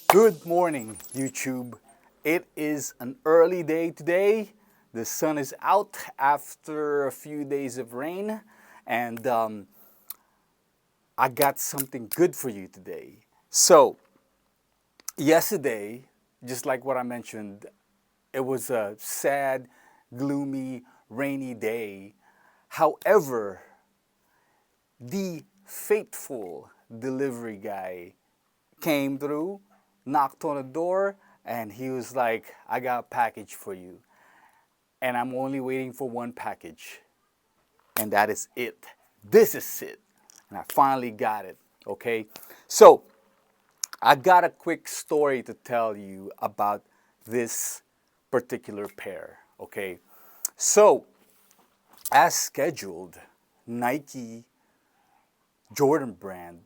Good morning, YouTube. It is an early day today. The sun is out after a few days of rain, and I got something good for you today. So, yesterday, just like what I mentioned, it was a sad, gloomy, rainy day. However, the faithful delivery guy came through, knocked on the door, and he was like, I got a package for you. And I'm only waiting for one package. And that is it. This is it. And I finally got it. Okay? So, I got a quick story to tell you about this particular pair. Okay? So, as scheduled, Nike Jordan brand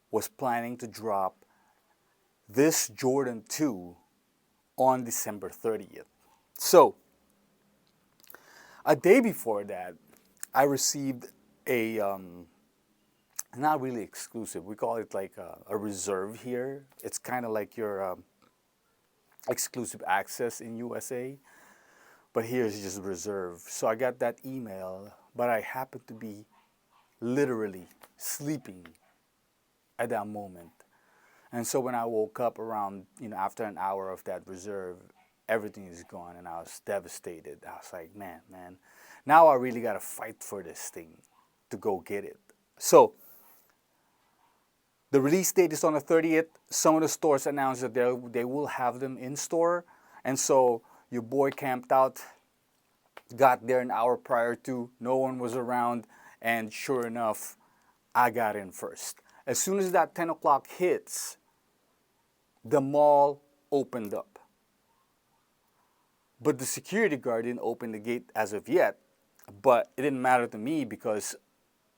was planning to drop this Jordan 2 on December 30th. So, a day before that, I received a, not really exclusive, we call it like a reserve here. It's kind of like your exclusive access in USA, but here is just reserve. So I got that email, but I happened to be literally sleeping at that moment. And so when I woke up around, after an hour of that reserve, everything is gone and I was devastated. I was like, man, now I really got to fight for this thing to go get it. So the release date is on the 30th. Some of the stores announced that they will have them in store. And so your boy camped out, got there an hour prior to, no one was around, and sure enough, I got in first. As soon as that 10 o'clock hits, the mall opened up. But the security guard didn't open the gate as of yet. But it didn't matter to me because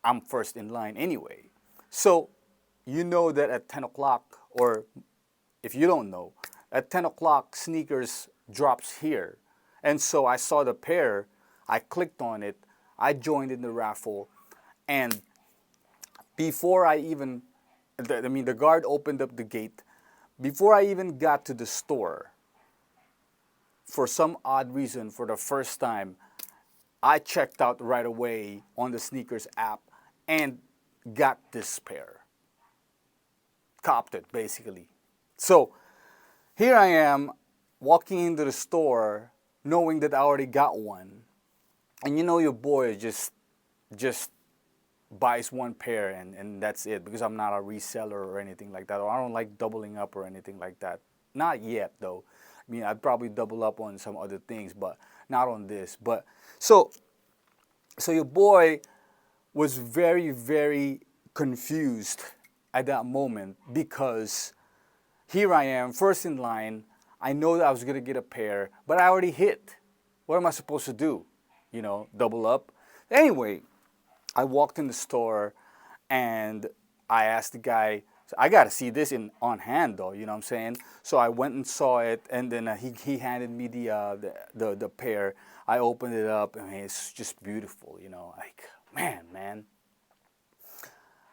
I'm first in line anyway. So you know that at 10 o'clock, or if you don't know, at 10 o'clock sneakers drops here. And so I saw the pair, I clicked on it, I joined in the raffle, and before I even, the guard opened up the gate. Before I even got to the store, for some odd reason, for the first time, I checked out right away on the sneakers app and got this pair. Copped it, basically. So here I am walking into the store knowing that I already got one. And your boy just buys one pair and that's it, because I'm not a reseller or anything like that, or I don't like doubling up or anything like that. Not yet though. I mean, I'd probably double up on some other things, but not on this. But so your boy was very, very confused at that moment, because here I am, first in line. I know that I was gonna get a pair, but I already hit. What am I supposed to do? Double up? Anyway, I walked in the store and I asked the guy, I got to see this on hand though, you know what I'm saying? So I went and saw it, and then he handed me the pair. I opened it up, and it's just beautiful, like, man.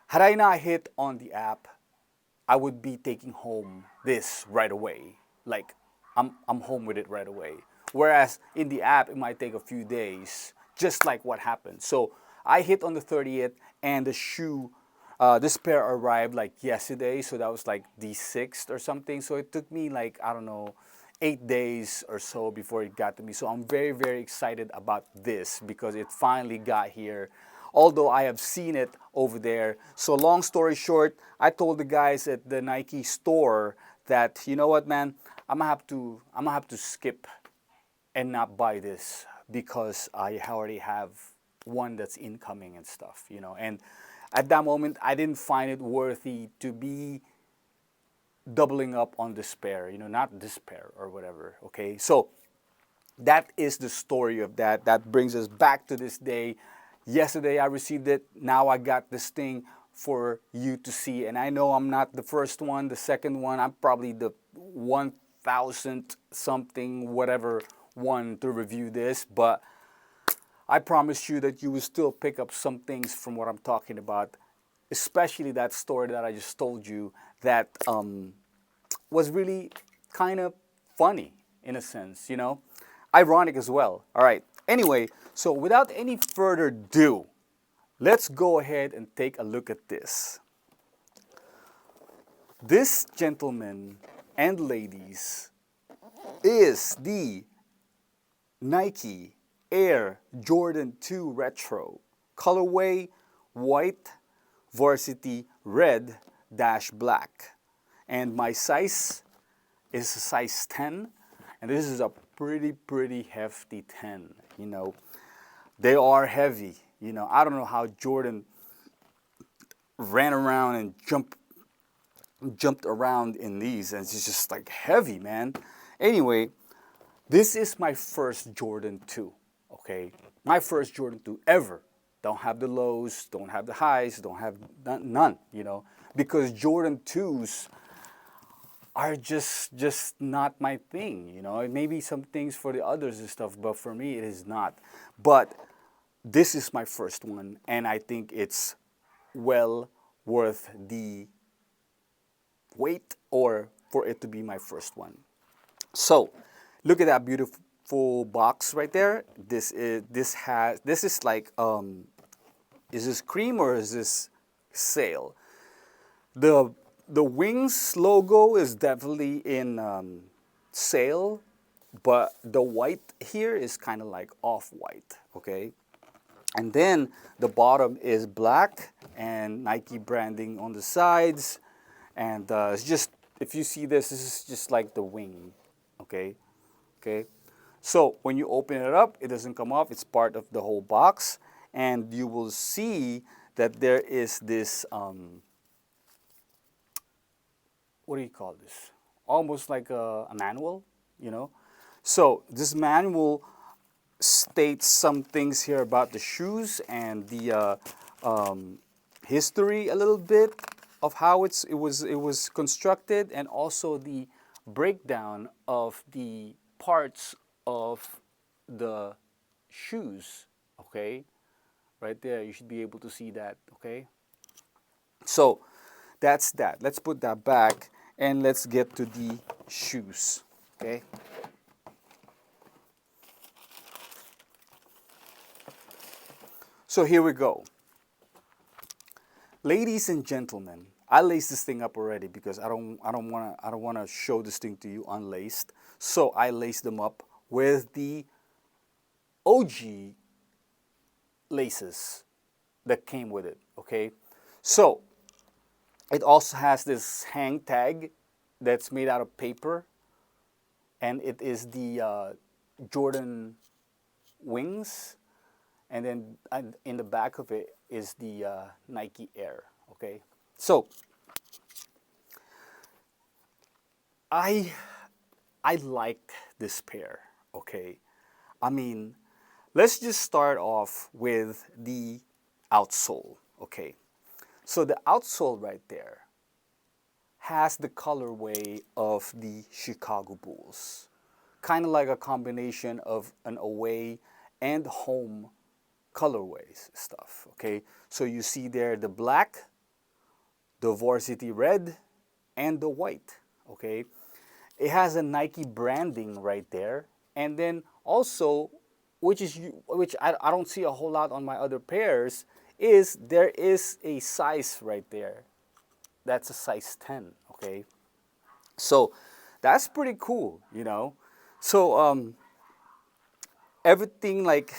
Had I not hit on the app, I would be taking home this right away. Like, I'm home with it right away. Whereas in the app, it might take a few days, just like what happened. So I hit on the 30th, and the shoe, this pair arrived like yesterday, so that was like the 6th or something. So it took me like, I don't know, 8 days or so before it got to me. So I'm very, very excited about this because it finally got here, although I have seen it over there. So long story short, I told the guys at the Nike store that, you know what, man, I'm gonna have to skip and not buy this because I already have one that's incoming and stuff, And at that moment, I didn't find it worthy to be doubling up on this pair, not this pair or whatever, okay? So that is the story of that. That brings us back to this day. Yesterday I received it. Now I got this thing for you to see. And I know I'm not the first one, the second one. I'm probably the 1,000th something, whatever one to review this. But I promise you that you will still pick up some things from what I'm talking about, especially that story that I just told you that was really kind of funny in a sense, you know, ironic as well. All right. Anyway, so without any further ado, let's go ahead and take a look at this. This, gentlemen and ladies, is the Nike Air Jordan 2 Retro, colorway white, varsity red dash black. And my size is a size 10, and this is a pretty hefty 10, you know. They are heavy, you know. I don't know how Jordan ran around and jumped around in these, and it's just like heavy, man. Anyway, this is my first Jordan 2, okay? My first Jordan 2 ever. Don't have the lows, don't have the highs, don't have none, you know, because Jordan 2s are just not my thing, you know. It may be some things for the others and stuff, but for me it is not. But this is my first one, and I think it's well worth the wait or for it to be my first one. So, look at that beautiful box right there. This is like is this cream or is this sail? The wings logo is definitely in sail, but the white here is kind of like off-white, okay? And then the bottom is black and Nike branding on the sides. And it's just, if you see this, this is just like the wing, okay? Okay. So when you open it up, it doesn't come off. It's part of the whole box. And you will see that there is this, what do you call this? Almost like a manual, you know? So this manual states some things here about the shoes and the history a little bit of how it was constructed, and also the breakdown of the parts of the shoes, okay? Right there, you should be able to see that, okay? So that's that. Let's put that back and let's get to the shoes, okay? So here we go. Ladies and gentlemen, I laced this thing up already because I don't want to show this thing to you unlaced. So I laced them up with the OG laces that came with it, okay? So it also has this hang tag that's made out of paper, and it is the Jordan wings, and then in the back of it is the Nike Air, okay? So I like this pair, okay? I mean, let's just start off with the outsole, okay? So the outsole right there has the colorway of the Chicago Bulls. Kind of like a combination of an away and home colorways stuff, okay? So you see there the black, the Varsity red, and the white, okay? It has a Nike branding right there, and then also, which I don't see a whole lot on my other pairs, is there is a size right there. That's a size 10, okay? So that's pretty cool, you know? So everything like,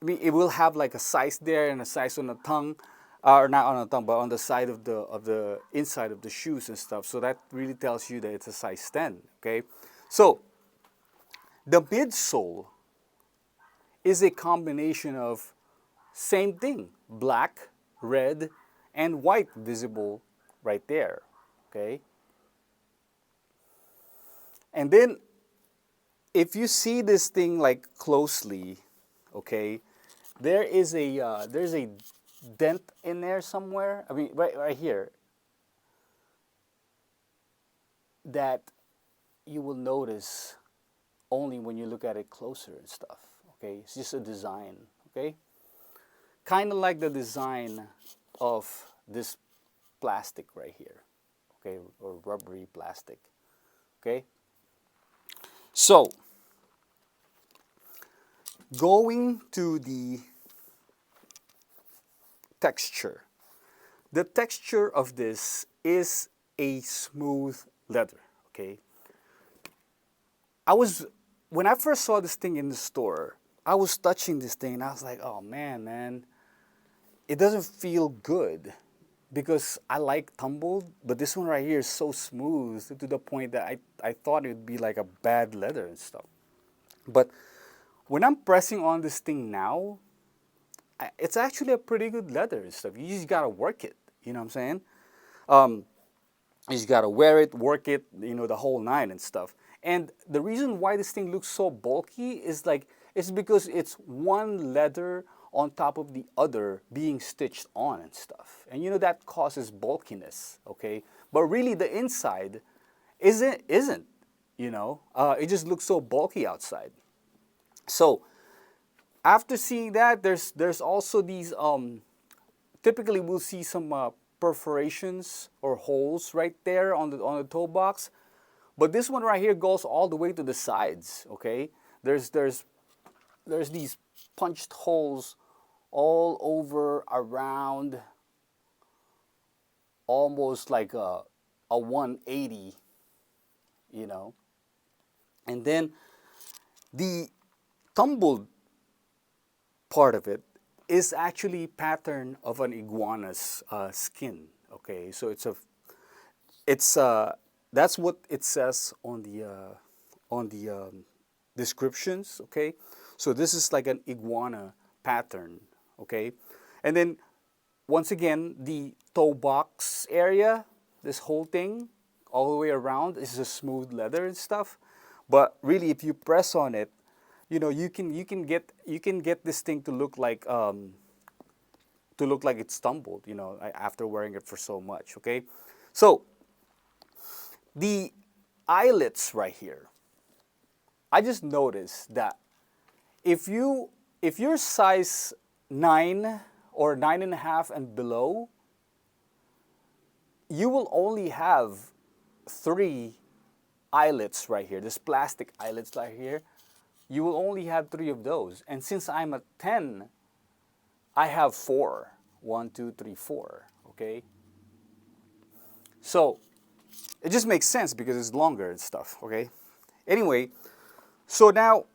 I mean, it will have like a size there and a size on the tongue, or not on the tongue, but on the side of the inside of the shoes and stuff. So that really tells you that it's a size 10, okay? So the midsole is a combination of same thing, black, red, and white visible right there, okay? And then if you see this thing like closely, okay, there's a dent in there somewhere. I mean, right here, that you will notice only when you look at it closer and stuff, okay? It's just a design, okay? Kind of like the design of this plastic right here, okay, or rubbery plastic, okay. So going to the texture. The texture of this is a smooth leather, okay? I was, when I first saw this thing in the store, I was touching this thing and I was like, oh man, it doesn't feel good because I like tumbled, but this one right here is so smooth to the point that I thought it would be like a bad leather and stuff. But when I'm pressing on this thing now, it's actually a pretty good leather and stuff. You just gotta work it, you know what I'm saying? You just gotta wear it, work it, the whole nine and stuff. And the reason why this thing looks so bulky is like, it's because it's one leather on top of the other being stitched on and stuff. And that causes bulkiness, okay? But really the inside isn't, it just looks so bulky outside. So after seeing that, there's also these, typically we'll see some perforations or holes right there on the toe box. But this one right here goes all the way to the sides, okay? There's these punched holes all over around, almost like a 180, And then the tumbled part of it is actually pattern of an iguana's skin, okay? So that's what it says on the descriptions, okay? So this is like an iguana pattern, okay? And then once again, the toe box area, this whole thing, all the way around, is a smooth leather and stuff. But really, if you press on it, you can get this thing to look like it's tumbled, after wearing it for so much, okay? So the eyelets right here, I just noticed that if you're size 9 or 9.5 and below, you will only have 3 eyelets right here. This plastic eyelets right here, you will only have 3 of those. And since I'm a 10, I have 4. 1, 2, 3, 4. Okay. So it just makes sense because it's longer and stuff. Okay. Anyway, so now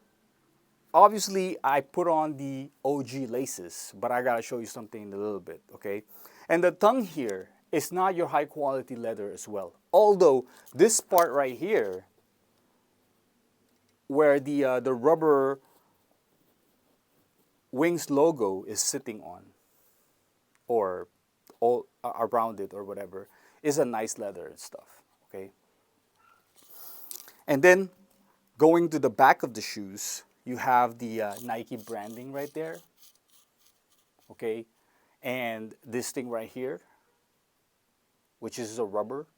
obviously I put on the OG laces, but I gotta show you something in a little bit. Okay. And the tongue here is not your high quality leather as well. Although this part right here, where the rubber wings logo is sitting on, or all around it or whatever, is a nice leather and stuff. Okay. And then going to the back of the shoes, you have the Nike branding right there. Okay. And this thing right here, which is a rubber.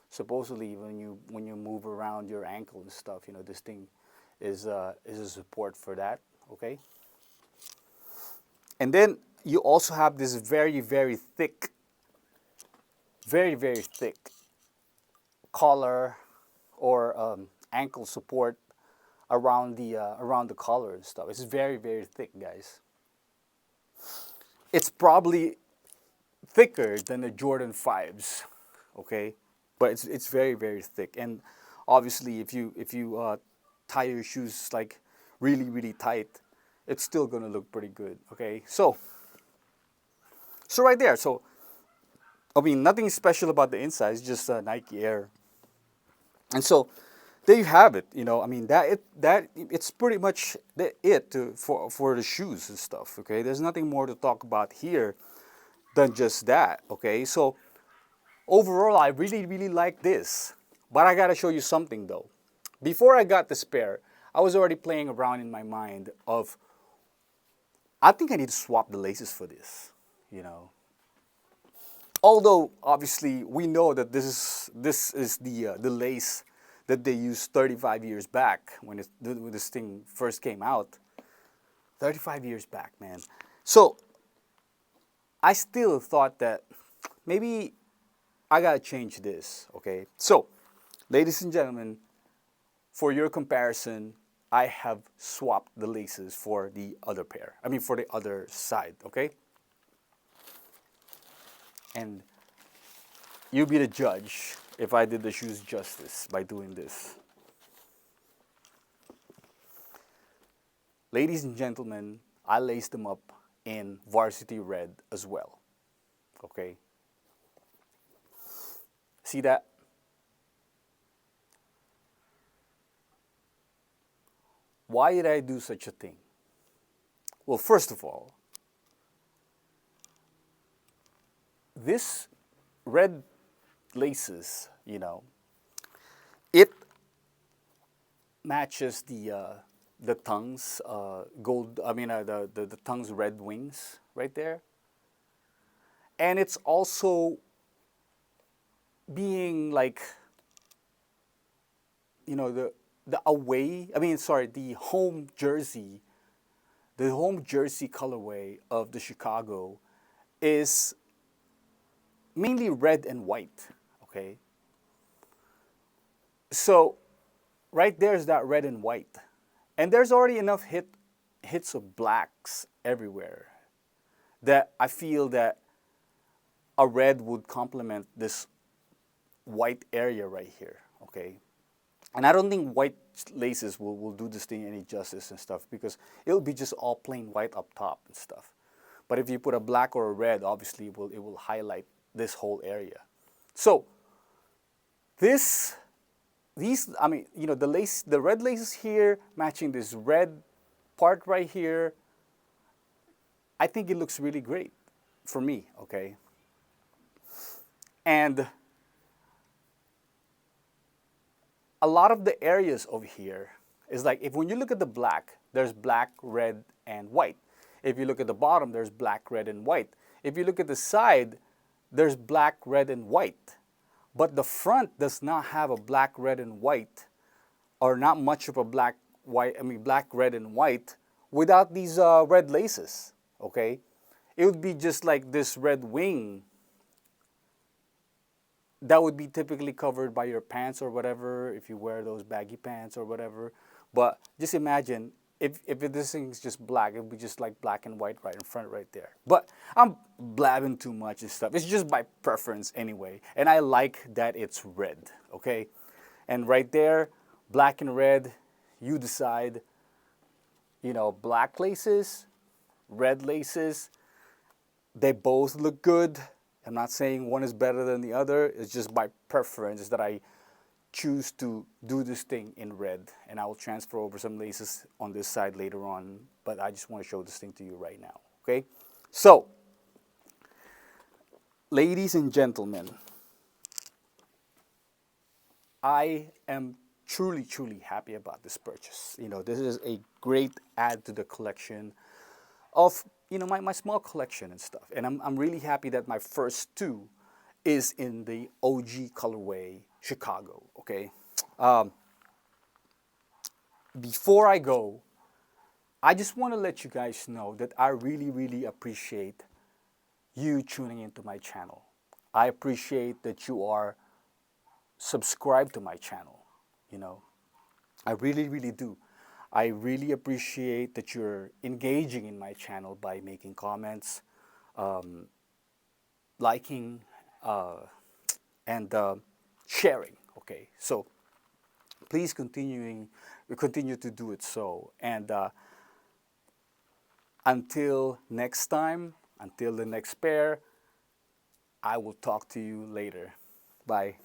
Supposedly, when you move around your ankle and stuff, this thing is a support for that. Okay. And then you also have this very, very thick, very, very thick collar or ankle support around the collar and stuff. It's very, very thick, guys. It's probably thicker than the Jordan 5s, okay? But it's very, very thick. And obviously, if you tie your shoes like really, really tight, it's still gonna look pretty good, okay? So right there. So I mean, nothing special about the inside. It's just Nike Air. And so there you have it. I mean, it's pretty much for the shoes and stuff. Okay, there's nothing more to talk about here than just that. Okay, so overall, I really, really like this. But I gotta show you something though. Before I got this pair, I was already playing around in my mind of, I think I need to swap the laces for this. Although obviously we know that this is the lace that they used 35 years back when this thing first came out. 35 years back, man. So I still thought that maybe I gotta change this, okay? So, ladies and gentlemen, for your comparison, I have swapped the laces for the other pair. I mean, for the other side, okay? And you be the judge if I did the shoes justice by doing this. Ladies and gentlemen, I laced them up in Varsity Red as well, okay? See that? Why did I do such a thing? Well, first of all, this red laces, it matches the tongue's gold. I mean, the tongue's red wings right there, and it's also being like, the away. I mean, sorry, the home jersey colorway of the Chicago is mainly red and white, okay? So right there's that red and white. And there's already enough hits of blacks everywhere that I feel that a red would complement this white area right here, okay? And I don't think white laces will do this thing any justice and stuff, because it'll be just all plain white up top and stuff. But if you put a black or a red, obviously it will highlight this whole area. So these, I mean, the red laces here matching this red part right here, I think it looks really great for me, okay? And a lot of the areas over here is like, when you look at the black, there's black, red, and white. If you look at the bottom, there's black, red, and white. If you look at the side, there's black, red, and white. But the front does not have a black, red, and white, or not much of a black, red, and white without these red laces, okay? It would be just like this red wing that would be typically covered by your pants or whatever, if you wear those baggy pants or whatever. But just imagine if this thing's just black, it would be just like black and white right in front right there. But I'm blabbing too much and stuff. It's just by preference anyway. And I like that it's red, okay? And right there, black and red, you decide, black laces, red laces, they both look good. I'm not saying one is better than the other. It's just by preference that I choose to do this thing in red. And I will transfer over some laces on this side later on. But I just want to show this thing to you right now. Okay? So, ladies and gentlemen, I am truly, truly happy about this purchase. This is a great add to the collection of my small collection and stuff. And I'm really happy that my first two is in the OG colorway Chicago, okay? Before I go, I just want to let you guys know that I really, really appreciate you tuning into my channel. I appreciate that you are subscribed to my channel, I really, really do. I really appreciate that you're engaging in my channel by making comments, liking, and sharing, okay? So please continue to do it so. And until next time, until the next pair, I will talk to you later. Bye.